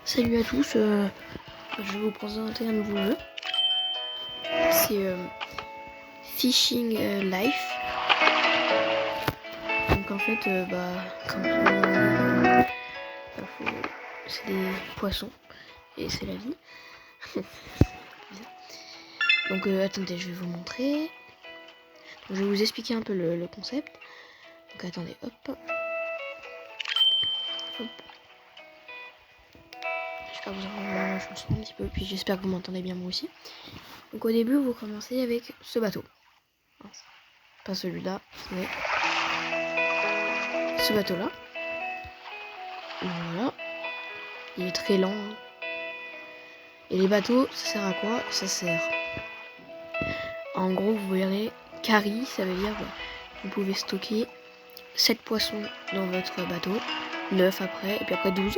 Salut à tous, je vais vous présenter un nouveau jeu. C'est Fishing Life. Donc en fait, comme c'est des poissons et c'est la vie. Donc attendez, je vais vous montrer. Donc, je vais vous expliquer un peu le concept. Donc attendez, hop. J'espère que vous entendez, je me sens un petit peu, puis j'espère que vous m'entendez bien moi aussi. Donc au début, vous commencez avec ce bateau. Pas celui-là, mais ce bateau-là. Voilà. Il est très lent. Et les bateaux, ça sert à quoi? Ça sert. En gros, vous verrez, carry, ça veut dire vous pouvez stocker 7 poissons dans votre bateau, 9 après, et puis après 12.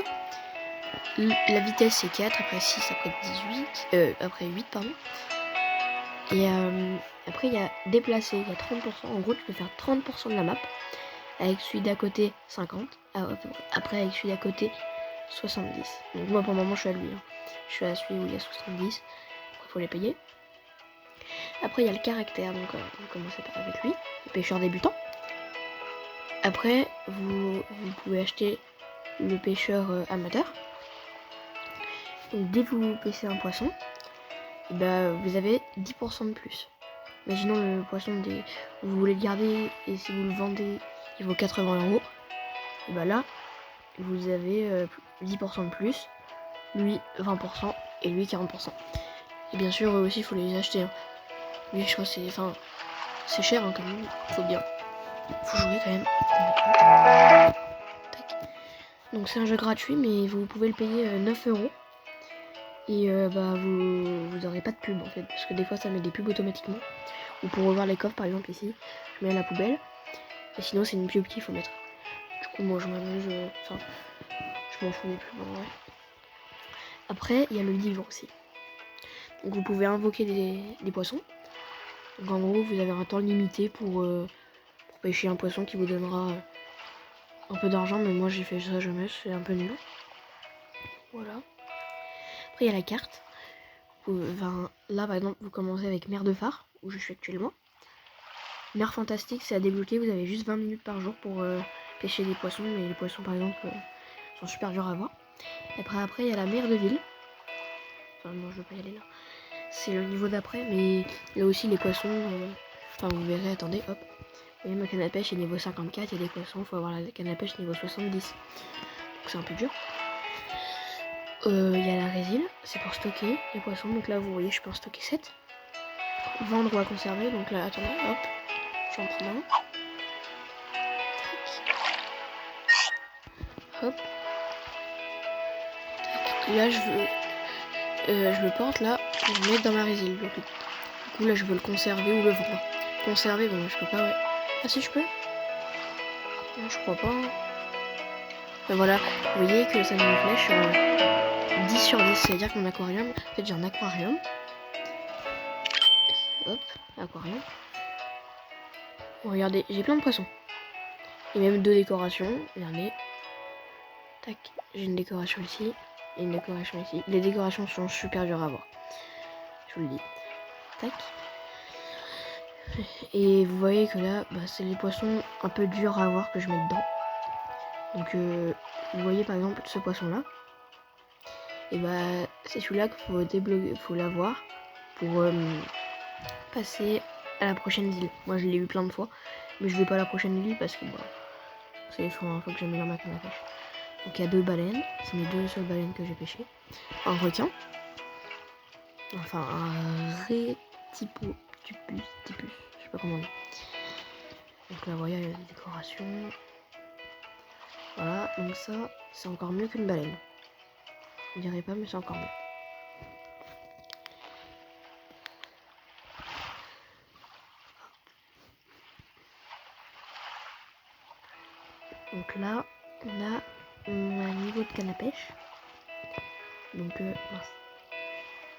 La vitesse c'est 4, après 6, après 18, après 8, pardon. Et après il y a déplacer, il y a 30%. En gros, tu peux faire 30% de la map, avec celui d'à côté 50, après avec celui d'à côté 70. Donc moi pour le moment je suis à lui. Je suis à celui où il y a 70. Après faut les payer. Après il y a le caractère, donc on va commencer avec lui, le pêcheur débutant. Après vous pouvez acheter le pêcheur amateur. Donc dès que vous pêchez un poisson, vous avez 10% de plus. Imaginons le poisson, vous voulez le garder et si vous le vendez il vaut 80 €. Et là vous avez 10% de plus, lui 20% et lui 40%. Et bien sûr eux aussi il faut les acheter. Lui je crois que c'est cher quand même, faut bien. Faut jouer quand même. Tac. Donc c'est un jeu gratuit mais vous pouvez le payer 9 €. Et vous aurez pas de pub en fait, parce que des fois ça met des pubs automatiquement. Ou pour revoir les coffres par exemple ici, je mets à la poubelle. Et sinon c'est une pub qu'il faut mettre. Du coup moi je m'amuse, je m'en fous des pubs en vrai. Après il y a le livre aussi. Donc vous pouvez invoquer des poissons. Donc en gros vous avez un temps limité pour pêcher un poisson qui vous donnera un peu d'argent, mais moi j'ai fait ça jamais, c'est un peu nul. Voilà. Après il y a la carte. Là par exemple vous commencez avec mer de phare, où je suis actuellement. Mer fantastique, c'est à débloquer, vous avez juste 20 minutes par jour pour pêcher des poissons, mais les poissons par exemple sont super durs à voir. Après il y a la mer de ville. Enfin non, je veux pas y aller là. C'est le niveau d'après, mais là aussi les poissons, vous verrez, attendez, hop. Vous voyez ma canne à pêche est niveau 54, il y a des poissons, il faut avoir la canne à pêche niveau 70. Donc c'est un peu dur. Il y a la résine, c'est pour stocker les poissons, donc là vous voyez je peux en stocker 7. Vendre ou à conserver, donc là attendez, hop, j'en prends un. Hop. Là je le porte là pour le mettre dans ma résine. Du coup là je veux le conserver ou le vendre. Conserver, bon je peux pas, ouais. Ah si je peux? Non, je crois pas. Voilà, vous voyez que ça met une flèche 10 sur 10, c'est-à-dire que mon aquarium, en fait j'ai un aquarium. Hop, aquarium. Bon, regardez, j'ai plein de poissons. Et même 2 décorations, regardez. Tac, j'ai une décoration ici et une décoration ici. Les décorations sont super dures à voir. Je vous le dis. Tac. Et vous voyez que là, c'est les poissons un peu durs à voir que je mets dedans. Donc vous voyez par exemple ce poisson là. Et c'est celui-là qu'il faut débloquer, faut l'avoir pour passer à la prochaine île. Moi je l'ai eu plein de fois, mais je vais pas à la prochaine île parce que faut que j'améliore ma canne à pêche. Donc il y a 2 baleines, c'est mes 2 seules baleines que j'ai pêchées. Un requin, enfin un rétipus, je sais pas comment on dit. Donc là, vous voyez, il y a des décorations. Voilà, donc ça, c'est encore mieux qu'une baleine. Je dirais pas, mais c'est encore mieux. Donc là, on a un niveau de canne à pêche. Donc,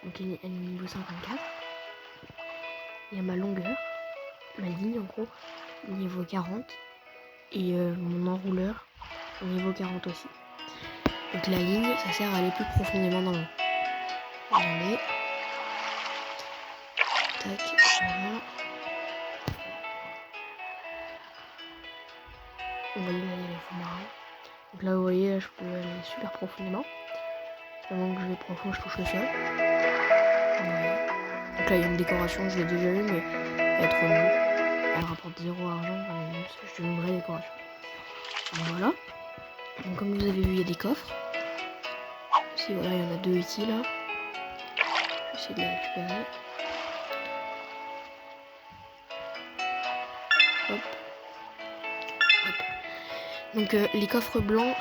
donc il est niveau 54. Il y a ma longueur, ma ligne en gros, niveau 40. Et mon enrouleur, niveau 40 aussi. Donc la ligne, ça sert à aller plus profondément dans l'eau. Regardez. Tac, voilà. Vous voyez là, il y a les fonds marins. Donc là, vous voyez, là, je peux aller super profondément. Avant que je vais profond, je touche le sol. Voilà. Donc là, il y a une décoration, je l'ai déjà eu, mais elle est trop nulle. Elle rapporte 0 argent, parce que je veux une vraie décoration. Donc voilà. Donc comme vous avez vu, il y a des coffres. Ici, voilà, il y en a 2 ici, là. Je vais essayer de les récupérer. Hop. Hop. Donc les coffres blancs,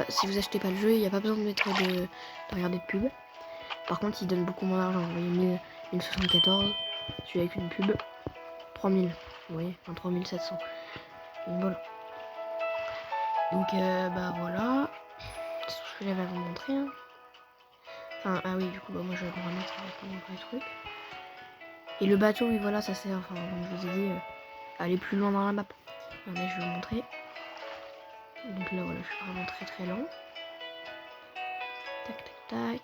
si vous achetez pas le jeu, il n'y a pas besoin de mettre de regarder de pub. Par contre, ils donnent beaucoup moins d'argent. Vous voyez, 1074, celui avec une pub, 3000. Vous voyez, 3700. Donc voilà. Donc bah voilà. C'est tout ce que j'avais à vous montrer. Hein. Enfin, ah oui, du coup, bah moi je vais me remettre avec mon vrai truc. Et le bateau, oui, voilà, ça sert, enfin, comme je vous ai dit, à aller plus loin dans la map. Regardez, je vais vous montrer. Donc là, voilà, je suis vraiment très très lent. Tac, tac, tac.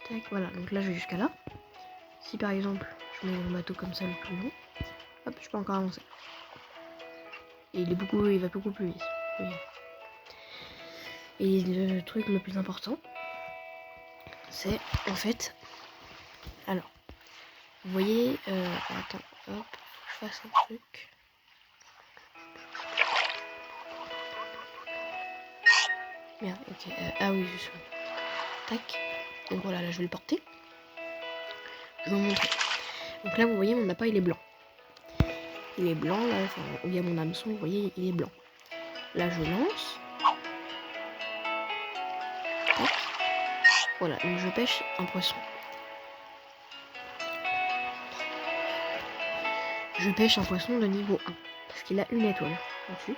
Tac, voilà, donc là, je vais jusqu'à là. Si par exemple, je mets mon bateau comme ça le plus long, hop, je peux encore avancer. Et il va beaucoup plus vite. Oui. Et le truc le plus important, c'est en fait, alors, vous voyez, attends, hop, faut que je fasse un truc. Merde, ok, ah oui, je suis. Tac, donc voilà, là je vais le porter. Je vais vous montrer. Donc là, vous voyez, mon appât, il est blanc. Il est blanc, là, enfin, où il y a mon hameçon, vous voyez, il est blanc. Là, je lance. Tac. Voilà, donc je pêche un poisson. Je pêche un poisson de niveau 1, parce qu'il a une étoile là-dessus.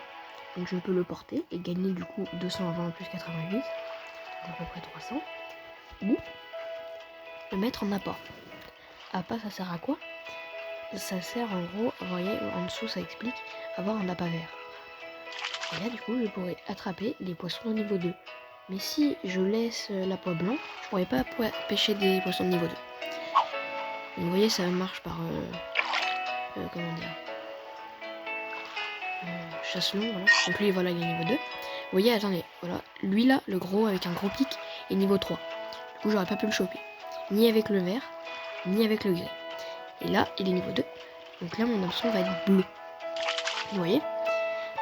Donc je peux le porter et gagner du coup 220 plus 88, à peu près 300. Ou le mettre en appât. Appât, ça sert à quoi? Ça sert en gros, vous voyez, en dessous ça explique, avoir un appât vert. Et là du coup je pourrais attraper des poissons de niveau 2. Mais si je laisse l'appât blanc, je pourrais pas pêcher des poissons de niveau 2. Donc, vous voyez, ça marche par comment dire, chasse long, voilà. Donc lui, voilà, il est niveau 2. Vous voyez, attendez, voilà, lui là, le gros avec un gros pic, est niveau 3. Du coup, j'aurais pas pu le choper. Ni avec le vert, ni avec le gris. Et là, il est niveau 2. Donc là, mon hameçon va être bleu. Vous voyez?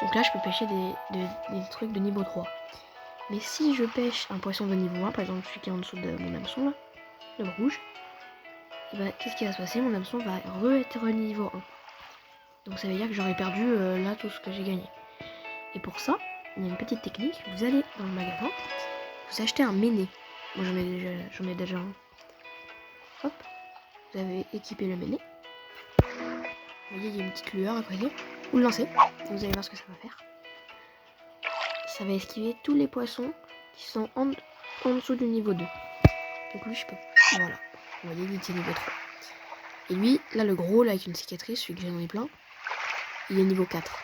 Donc là, je peux pêcher des trucs de niveau 3. Mais si je pêche un poisson de niveau 1, par exemple celui qui est en dessous de mon hameçon là, le rouge, et bah, qu'est-ce qui va se passer? Mon hameçon va être niveau 1. Donc ça veut dire que j'aurais perdu là tout ce que j'ai gagné. Et pour ça, il y a une petite technique. Vous allez dans le magasin, vous achetez un méné. Moi j'en ai déjà un. Hop, vous avez équipé le méné. Vous voyez, il y a une petite lueur à côté. Vous le lancez, vous allez voir ce que ça va faire. Ça va esquiver tous les poissons qui sont en dessous du niveau 2. Donc lui je peux. Voilà. Vous voyez, il était niveau 3. Et lui, là le gros là avec une cicatrice, celui que j'en ai plein, il est niveau 4.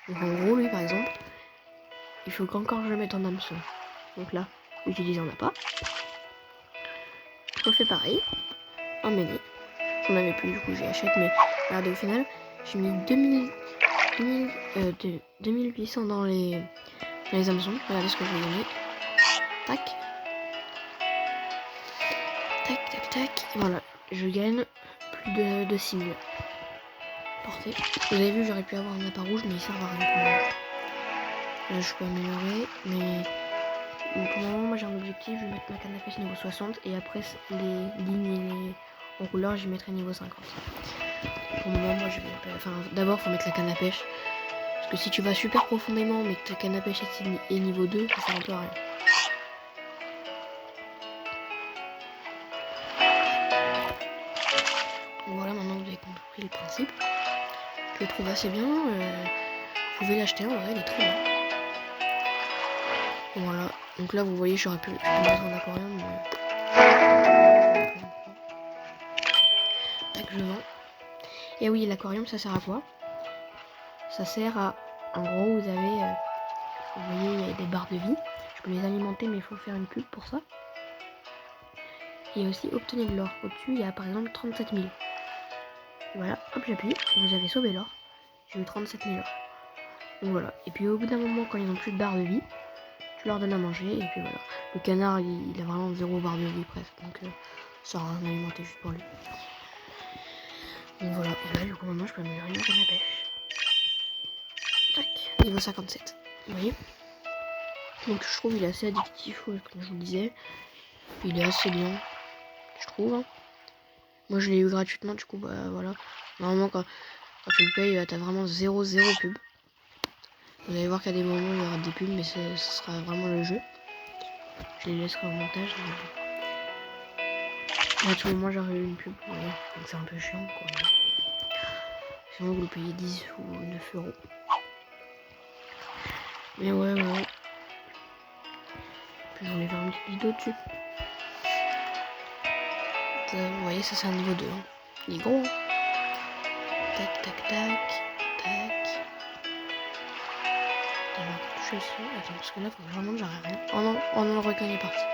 Donc en gros lui par exemple, il faut qu'encore je le mette en hameçon. Donc là, utiliser un appât. Je refais pareil. Un méné. J'en avais plus, du coup j'achète, mais regardez, au final, j'ai mis 2800 dans les hameçons. Regardez ce que je vais gagner. Tac. Tac, tac, tac. Et voilà, je gagne plus de 6000. Portée. Vous avez vu, j'aurais pu avoir un appât rouge, mais il sert à rien pour moi. Là, je peux améliorer, mais pour le moment, moi j'ai un objectif, je vais mettre ma canne à pêche niveau 60 et après les lignes et les enrouleurs, je mettrai niveau 50. Pour le moment, moi je vais. Enfin, d'abord, faut mettre la canne à pêche. Parce que si tu vas super profondément mais que ta canne à pêche est niveau 2, ça sert un peu à rien. Voilà, maintenant vous avez compris le principe. Je le trouve assez bien. Vous pouvez l'acheter en vrai, il est très bien. Voilà, donc là vous voyez, j'aurais pu mettre un aquarium, mais. Tac, je vends. Et oui, l'aquarium ça sert à quoi? Ça sert à. En gros, vous avez Vous voyez, il y a des barres de vie. Je peux les alimenter, mais il faut faire une pub pour ça. Et aussi obtenir de l'or. Au-dessus, il y a par exemple 37 000. Voilà, hop, j'appuie. Vous avez sauvé l'or. J'ai eu 37 000 or. Donc voilà. Et puis au bout d'un moment, quand ils n'ont plus de barre de vie, tu leur donnes à manger. Et puis voilà. Le canard, il a vraiment 0 barre de vie presque. Donc ça sera rien alimenter juste pour lui. Donc voilà. Et là, du coup, maintenant, je peux améliorer ma canne à pêche. Tac. Niveau 57. Vous voyez. Donc je trouve qu'il est assez addictif, comme je vous le disais. Il est assez bien, je trouve. Hein. Moi je l'ai eu gratuitement, du coup bah voilà. Normalement quand tu le payes, t'as vraiment 0 pub. Vous allez voir qu'à des moments il y aura des pubs, mais ce sera vraiment le jeu. Je les laisserai au montage. Mais à tout moment j'aurai eu une pub, voilà. Donc c'est un peu chiant quoi. Sinon vous le payez 10 ou 9 euros. Mais ouais. Puis je voulais faire une petite vidéo dessus. Vous voyez, ça c'est un niveau 2. Hein. Il est gros. Hein. Tac. Je suis. Attends, parce que là, faut vraiment que j'arrête rien. Oh non, le requin est parti.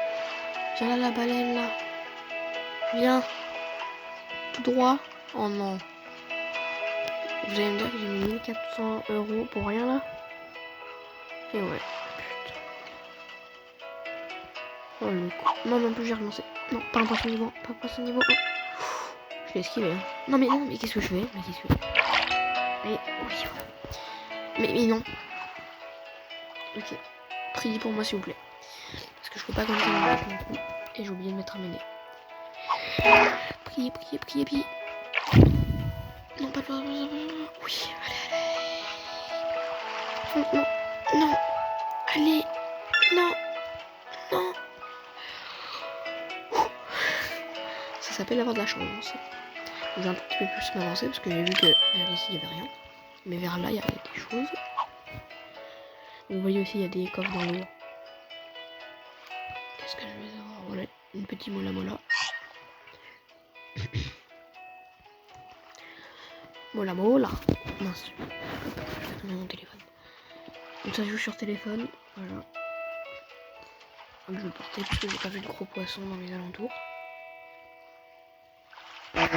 Viens là, la baleine là. Viens. Tout droit. Oh non. Vous allez me dire que j'ai mis 1400 € pour rien là. Et ouais. Putain. Oh le coup. Non plus j'ai relancé. Non, pas un poisson niveau. Pas un poisson niveau 1. Je l'ai esquivé. Hein. Non mais qu'est-ce que je fais? Allez, oui. Mais non. Ok. Priez pour moi s'il vous plaît. Parce que je peux pas compter mon coup. Et j'ai oublié de mettre un mené. Priez. Non, pas de... Oui, allez. Non. Allez. Non. Ça s'appelle avoir de la chance. Je vais un petit peu plus m'avancer parce que j'ai vu que vers ici il n'y avait rien. Mais vers là il y avait des choses. Vous voyez aussi il y a des coffres dans l'eau. Qu'est-ce que je vais avoir? Voilà, une petite mola. Mola. Mince. Je vais tomber mon téléphone. Donc ça joue sur téléphone. Voilà. Donc je vais le porter parce que j'ai pas vu de gros poissons dans les alentours. J'ai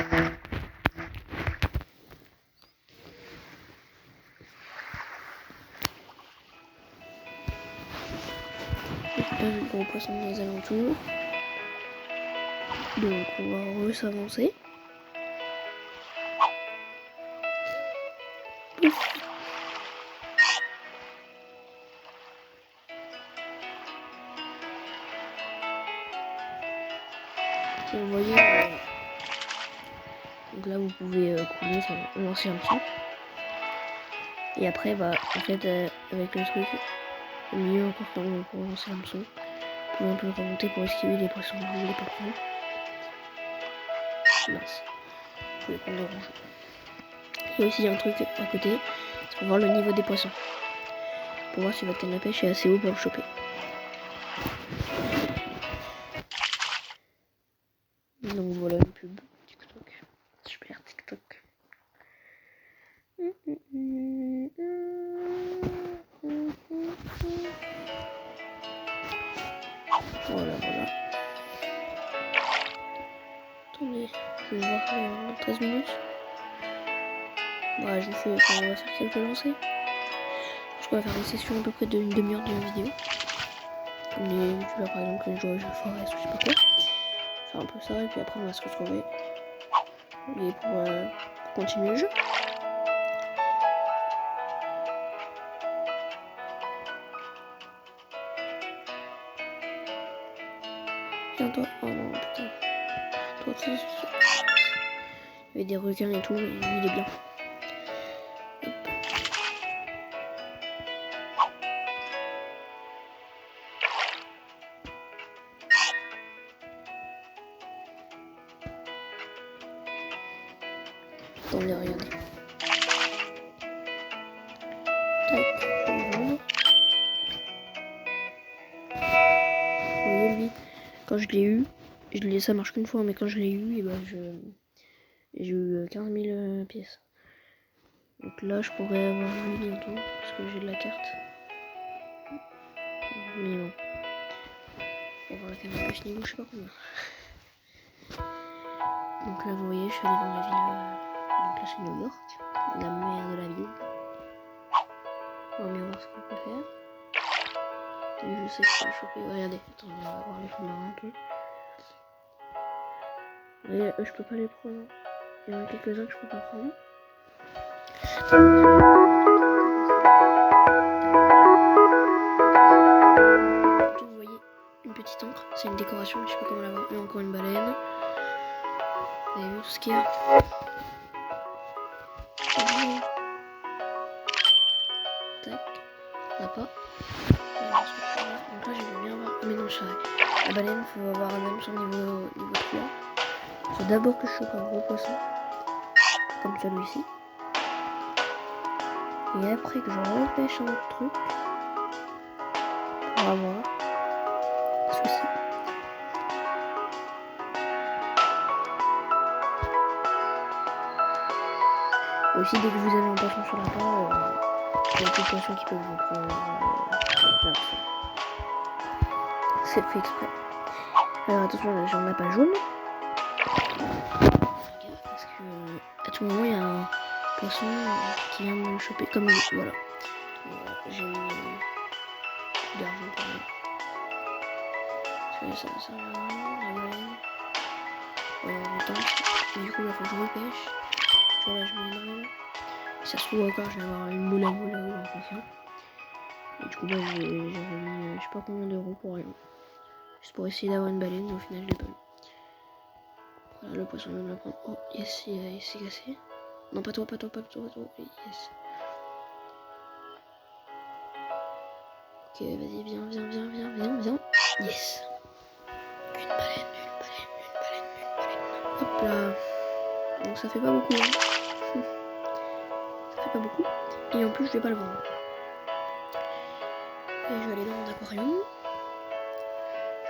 pas vu de gros poissons dans les alentours. Donc on va s'avancer. Vous voyez, donc là vous pouvez couler, ça va lancer un petit. Et après, bah, en fait, avec le truc, au milieu encore pour lancer l'hameçon. Vous pouvez un peu remonter pour esquiver les poissons que vous voulez pas prendre. Mince. Je voulais prendre le rouge. Il y a aussi un truc à côté, c'est pour voir le niveau des poissons. Pour voir si votre canne à pêche est assez haut pour le choper. Donc voilà une pub. TikTok. Super TikTok. Voilà. Attendez, je vais voir dans 13 minutes. Voilà, on va faire quelques lancers. Je pourrais faire une session à peu près d'une demi-heure de vidéo. Comme les youtubeurs par exemple, les joueurs de forest ou je sais pas quoi. Faire un peu ça et puis après on va se retrouver. Et pour continuer le jeu. Viens toi, oh non putain. Toi tu sais. Il y avait des requins et tout, et lui il est bien. Attendez, regardez. Tac, je vais le vendre. Vous voyez lui, quand je l'ai eu, ça marche qu'une fois, mais quand je l'ai eu, et ben j'ai eu 15 000 pièces. Donc là je pourrais avoir lui bientôt, parce que j'ai de la carte. mais bon. On va voir la caméra ce niveau, je sais pas combien. Donc là, vous voyez, je suis allée dans la ville. Donc là, c'est New York, la mère de la ville. On va bien voir ce qu'on peut faire. Je sais que je peux choper. Regardez, attendez, on va voir les fonds marins un peu. Vous voyez, je peux pas les prendre. Il y en a quelques-uns que je peux pas prendre. Vous voyez une petite encre, c'est une décoration, je sais pas comment la voir. Et encore une baleine. Vous avez vu tout ce qu'il y a. Tac, là pas. Donc là j'ai bien voir. Ah mais non, je savais. La baleine, il faut avoir même son niveau 3. Il faut d'abord que je chope un gros poisson. Comme celui-ci. Et après que je repêche un autre truc. Pour avoir ceci. Et aussi dès que vous avez un poisson sur la barre, il y a des poissons qui peuvent vous prendre. C'est fait exprès. Alors attention, là j'ai un appât jaune. Parce que à tout moment il y a un poisson qui vient me choper comme il est. Voilà. J'ai mis d'argent pour lui. Parce que ça sert à rien, la baleine. Le temps. Et du coup là faut que je repêche. Tu vois là je mets énormément. Si ça se trouve encore je vais avoir une moule à moule là-haut l'impression. Et du coup bah j'avais mis je sais pas combien d'euros pour rien. Juste pour essayer d'avoir une baleine mais au final je l'ai pas eu. Voilà le poisson vient de la prendre. Oh yes il s'est cassé. Non pas toi, pas toi, pas toi, pas toi. Yes. Ok vas-y viens, viens, viens, viens, viens, viens. Yes. Une baleine, une baleine, une baleine, une baleine. Hop là. Donc ça fait pas beaucoup hein. Ça fait pas beaucoup. Et en plus je vais pas le vendre. Et je vais aller dans mon aquarium.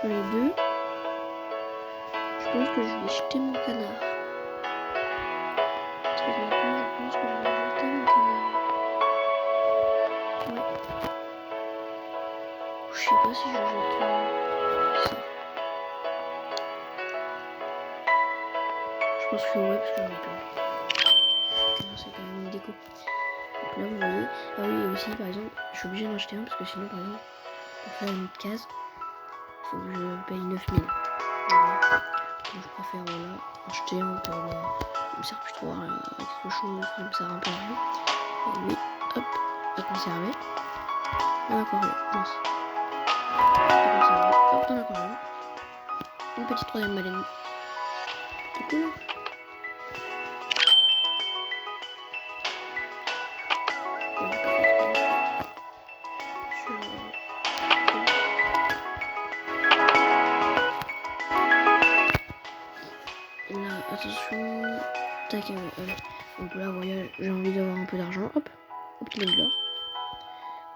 J'en ai 2. Je pense que je vais jeter mon canard. Parce que je pense que je vais jeter mon canard. Ouais. Je sais pas si je jette ça. Je pense que ouais parce que j'en ai plein. C'est quand même une déco. Donc là vous voyez. Ah oui et aussi par exemple je suis obligé d'en acheter un parce que sinon par exemple pour faire une autre case il faut que je paye 9000. Voilà. Donc je préfère voilà acheter un pour me sert plus trop à quelque chose, ça me sert un peu à rien. Et oui, hop, à conserver. Dans l'aquarium, mince. À conserver, hop, dans l'aquarium. Une petite troisième baleine. C'est cool. Là, attention. Tac, donc là, vous voyez, j'ai envie d'avoir un peu d'argent. Hop, obtenir de l'or.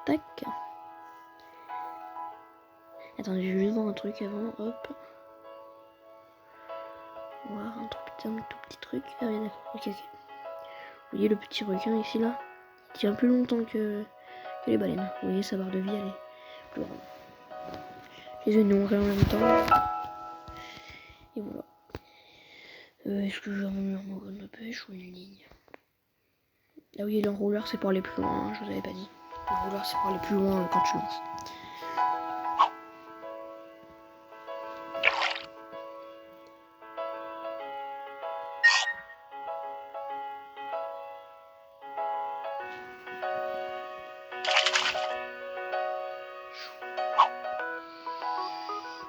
Tac. Attendez, je vais juste voir un truc avant. Hop. Voir un tout petit truc. Ah oui, d'accord. Ok, ok. Vous voyez le petit requin ici, là? Il tient plus longtemps que les baleines. Vous voyez, sa barre de vie, elle est plus grande. Je les ai nourris en même temps. Et voilà. Est-ce que je vais remuer mon gun de pêche ou une ligne? Là oui, l'enrouleur c'est pour aller plus loin, hein, je vous avais pas dit. L'enrouleur c'est pour aller plus loin quand tu lances.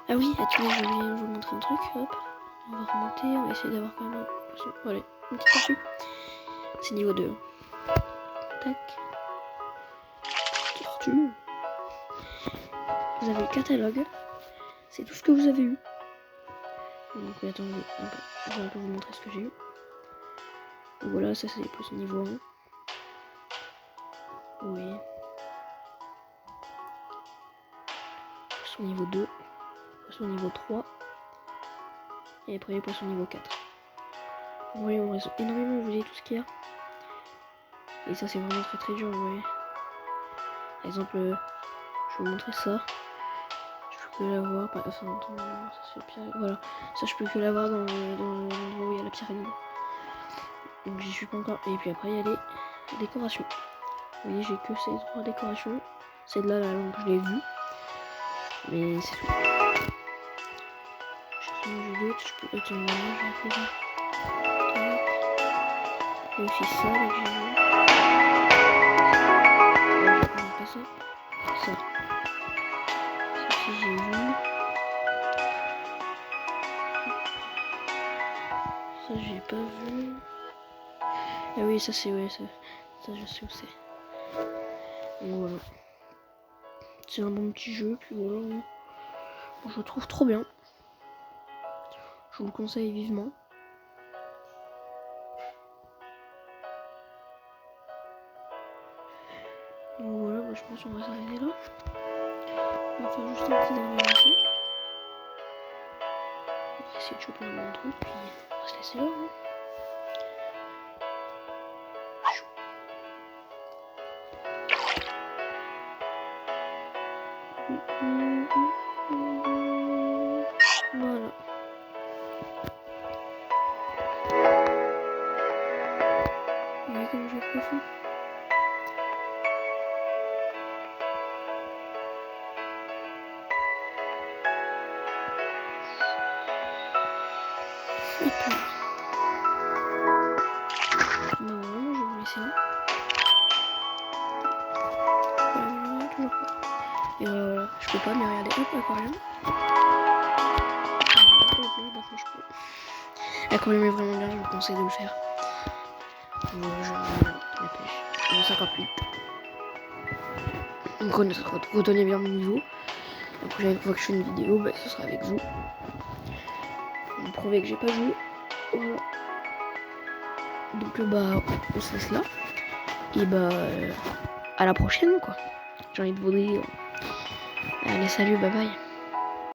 Ah oui, attendez, je vais vous montrer un truc. Hop, on va remonter, on va essayer d'avoir quand même un poisson. Voilà, une petite tortue. C'est niveau 2. Tac. Tortue. Vous avez le catalogue. C'est tout ce que vous avez eu. Donc attendez, je vais un peu vous montrer ce que j'ai eu. Donc voilà, ça c'est les poissons niveau 1. Oui. Poisson niveau 2. Poisson niveau 3. Et après les poissons niveau 4. Vous voyez, on reste énormément, vous voyez tout ce qu'il y a. Et ça c'est vraiment très très dur, vous voyez. Par exemple, je vais vous montrer ça. peux l'avoir, enfin, ça c'est pire. Voilà, ça je peux que l'avoir dans l'endroit où il y a la pyramide. Donc j'y suis pas encore. Et puis après il y a les décorations. Vous voyez, j'ai que ces 3 décorations. Celle-là, la lampe, je l'ai vue. Mais c'est tout. J'ai rien vu d'autre. Je peux être là, je vais faire. Il y a aussi ça là que j'ai vu. Non, pas ça. Ça. Ça aussi j'ai vu. Ça j'ai pas vu. Ah oui, ça c'est, ouais, ça je sais où c'est. Donc voilà. C'est un bon petit jeu, puis voilà. Bon, je le trouve trop bien. Je vous le conseille vivement. Donc voilà, bah, je pense qu'on va s'arrêter là. On va faire juste un petit dernier essai. On va essayer de choper un bon truc, puis on va se laisser là. Hein. Voilà. Vous voyez comme je vais profond. Et puis, bah voilà, je vais vous laisser là. Toujours pas. Et voilà, je peux pas, mais regardez, hop, aquarium. L'aquarium est vraiment bien, je vous conseille de le faire. La pêche. Bon, 58. Donc retenez bien mon niveau. La prochaine fois que je fais une vidéo, bah, ce sera avec vous. Pour me prouver que j'ai pas joué. Voilà. Donc bah on se laisse là. Et bah à la prochaine quoi. J'ai envie de vous dire. Allez salut, bye bye.